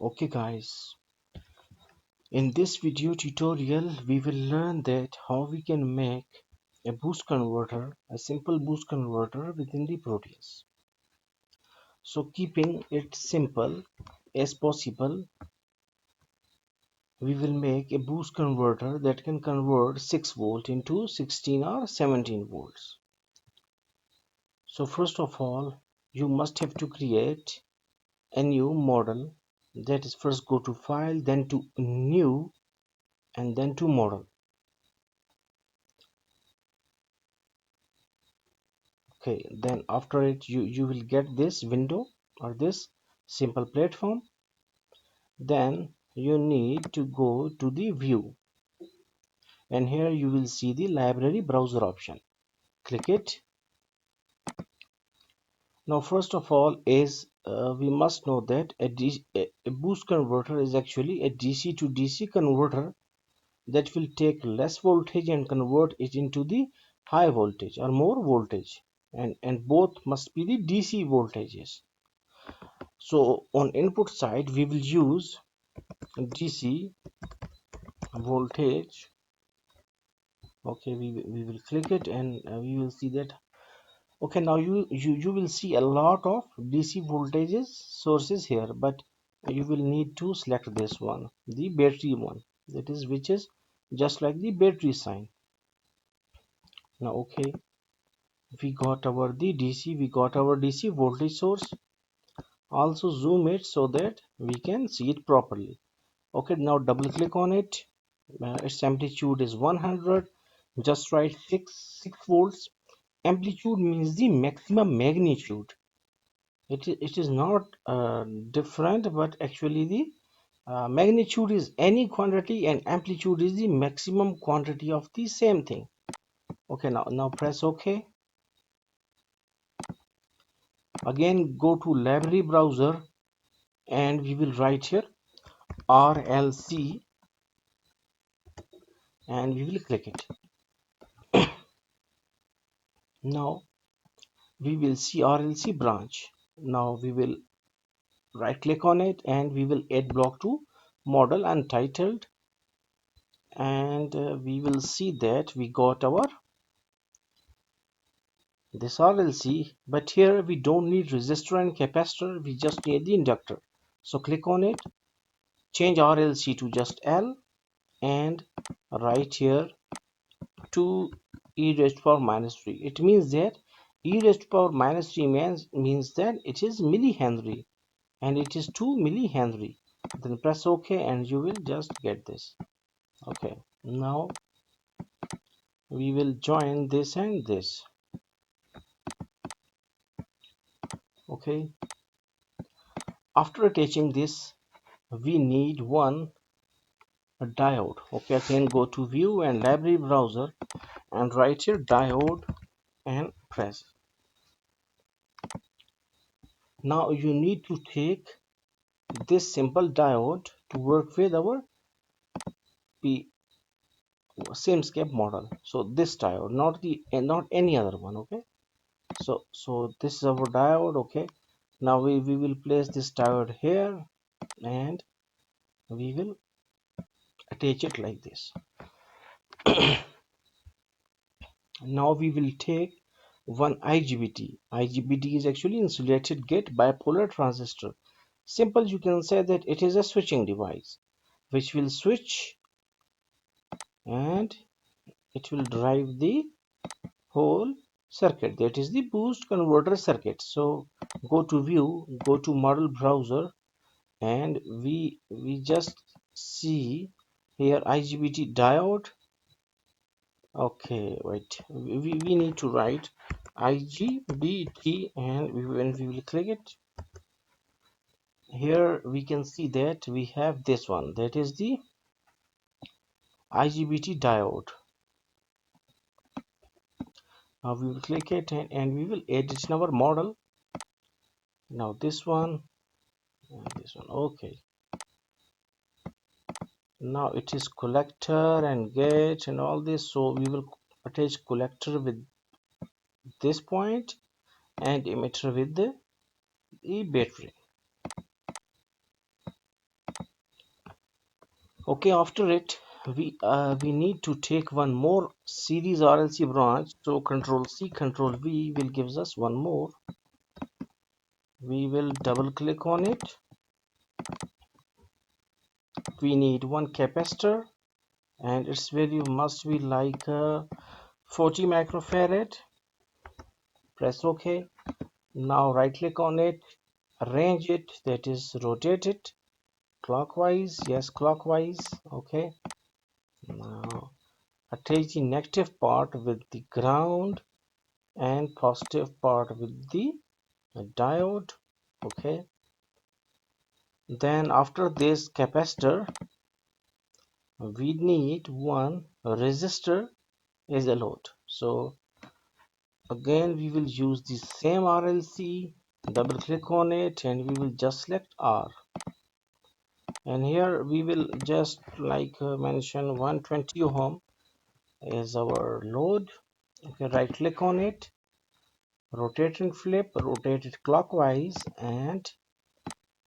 Okay guys, in this video tutorial we will learn that how we can make a boost converter, a simple boost converter within the Proteus. So keeping it simple as possible, we will make a boost converter that can convert 6 volt into 16 or 17 volts. So first of all, you must have to create a new model. That is, first go to file, then to new, and then to model. Okay, then after it you will get this window or this simple platform. Then you need to go to the view, and here you will see the library browser option. Click it. Now first of all is we must know that a boost converter is actually a DC to DC converter that will take less voltage and convert it into the high voltage or more voltage, and both must be the DC voltages. So on input side we will use DC voltage. Okay, we will click it, and we will see that. Okay, now you will see a lot of DC voltages sources here, but you will need to select this one, the battery one, that is, which is just like the battery sign. Now okay, we got our DC voltage source. Also zoom it so that we can see it properly. Okay, now double click on it. Its amplitude is 100. Just write 6 volts. Amplitude means the maximum magnitude. It is not different, but actually the magnitude is any quantity and amplitude is the maximum quantity of the same thing. Okay, now press OK. Again go to library browser, and we will write here RLC, and we will click it. Now we will see RLC branch. Now we will right click on it, and we will add block to model untitled, and we will see that we got our this RLC, but here we don't need resistor and capacitor, we just need the inductor. So click on it, change RLC to just L, and write here 2 e raised to power minus 3. It means that e raised to power minus 3 means that it is millihenry, and it is 2 millihenry. Then press OK, and you will just get this. Okay, now we will join this and this. Okay, after attaching this we need one diode. Okay, again go to view and library browser, and write here diode, and press. Now you need to take this simple diode to work with our simscape model. So this diode, not any other one. Okay, so this is our diode. Okay, now we will place this diode here, and we will attach it like this. Now we will take one igbt. Igbt is actually insulated gate bipolar transistor. Simple, you can say that it is a switching device which will switch, and it will drive the whole circuit, that is the boost converter circuit. So go to view, go to model browser, and we just see here igbt diode. Okay, wait, we need to write igbt, and when we will click it, here we can see that we have this one, that is the igbt diode. Now we will click it, and we will add it in our model. Now this one and this one. Okay, now it is collector and gate and all this, so we will attach collector with this point and emitter with the battery. Okay, after it we need to take one more series RLC branch. So Control C, Control V will gives us one more. We will double click on it. We need one capacitor and its value must be like 40 microfarad. Press OK. Now right click on it, arrange it, that is rotate it clockwise. Yes, clockwise. Okay. Now attach the negative part with the ground and positive part with the diode. Okay. Then after this capacitor we need one resistor as a load. So again we will use the same RLC, double click on it and we will just select R, and here we will just like mention 120 ohm as our load. Okay, right click on it, rotate and flip, rotate it clockwise and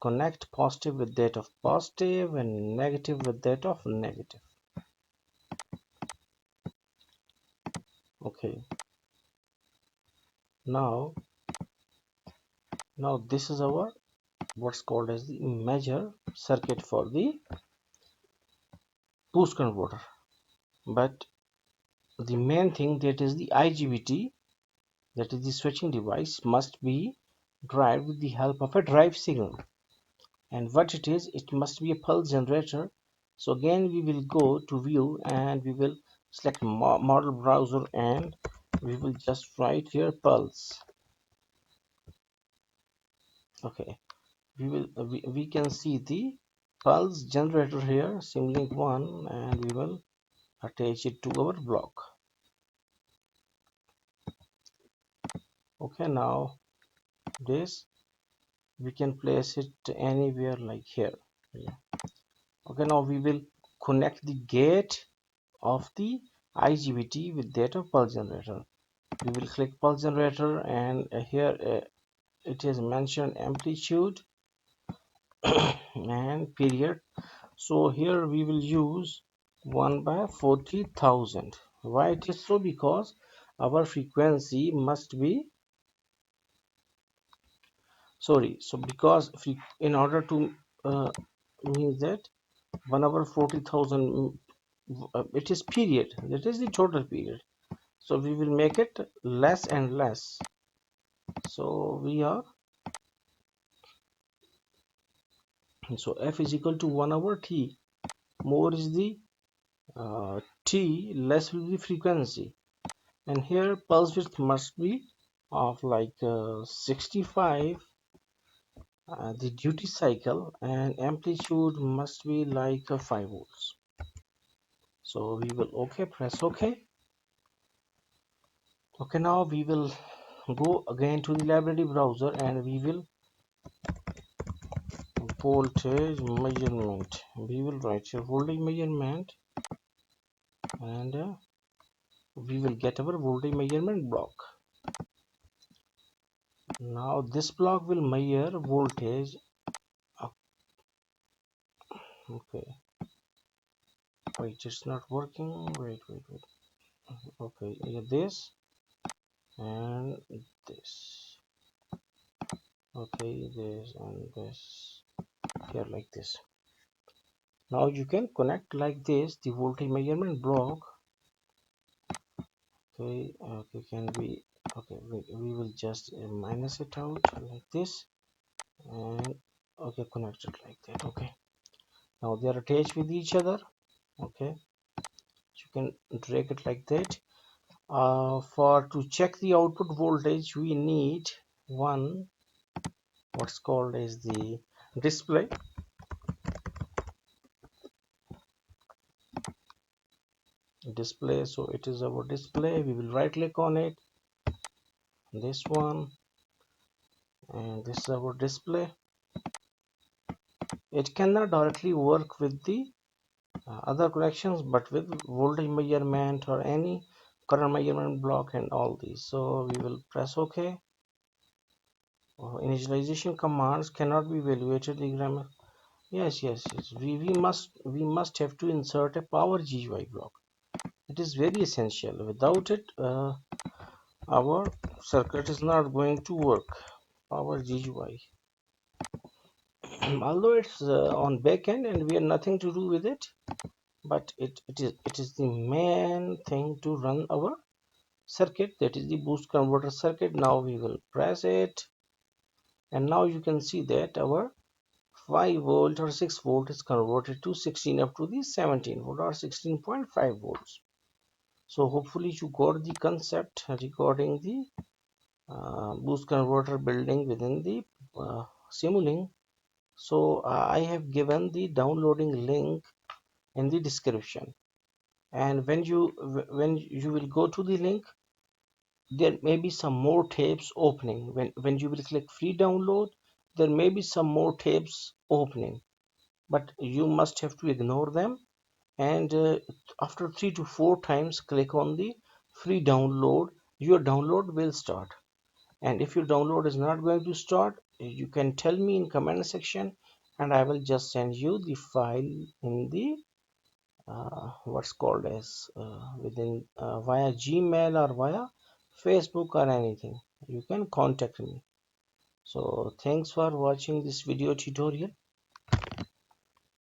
connect positive with that of positive and negative with that of negative. Okay, now this is our what's called as the measure circuit for the boost converter. But the main thing, that is the igbt, that is the switching device, must be driven with the help of a drive signal. And what it is, it must be a pulse generator. So again we will go to view and we will select model browser and we will just write here pulse. Okay, we can see the pulse generator here, simulink 1, and we will attach it to our block. Okay, now this we can place it anywhere like here. Yeah. Okay, now we will connect the gate of the igbt with that of pulse generator. We will click pulse generator and here it is mentioned amplitude and period. So here we will use 1 by 40,000. Why it is so? Because our frequency must be because in order to means that 1 over 40,000 it is period, that is the total period. So we will make it less and less. So we are f is equal to 1 over t. More is the t, less will be frequency, and here pulse width must be of like 65, the duty cycle, and amplitude must be like 5 volts. So we will press OK. Okay, now we will go again to the library browser and we will voltage measurement. We will write here voltage measurement and we will get our voltage measurement block. Now this block will measure voltage. Okay, wait, it's not working. Wait. Okay, this and this. Okay, this and this here like this. Now you can connect like this the voltage measurement block. Okay, can we? Okay, we will just minus it out like this and okay, connect it like that. Okay, now they are attached with each other. Okay, you can drag it like that. For to check the output voltage we need one what's called as the display. So it is our display. We will right click on it, this one, and this is our display. It cannot directly work with the other connections, but with voltage measurement or any current measurement block and all these. So we will press OK. Initialization commands cannot be evaluated. Yes. We must have to insert a power GUI block. It is very essential. Without it, our circuit is not going to work. Power GUI. Although it's on backend and we have nothing to do with it, but it is the main thing to run our circuit, that is the boost converter circuit. Now we will press it, and now you can see that our 5 volt or 6 volt is converted to 16 up to the 17 volt or 16.5 volts. So hopefully you got the concept regarding the boost converter building within the simulink. So I have given the downloading link in the description, and when you will go to the link, there may be some more tabs opening. When you will click free download, there may be some more tabs opening, but you must have to ignore them, and after 3 to 4 times click on the free download. Your download will start, and if your download is not going to start, you can tell me in comment section, and I will just send you the file in the what's called as within via Gmail or via Facebook or anything. You can contact me. So thanks for watching this video tutorial.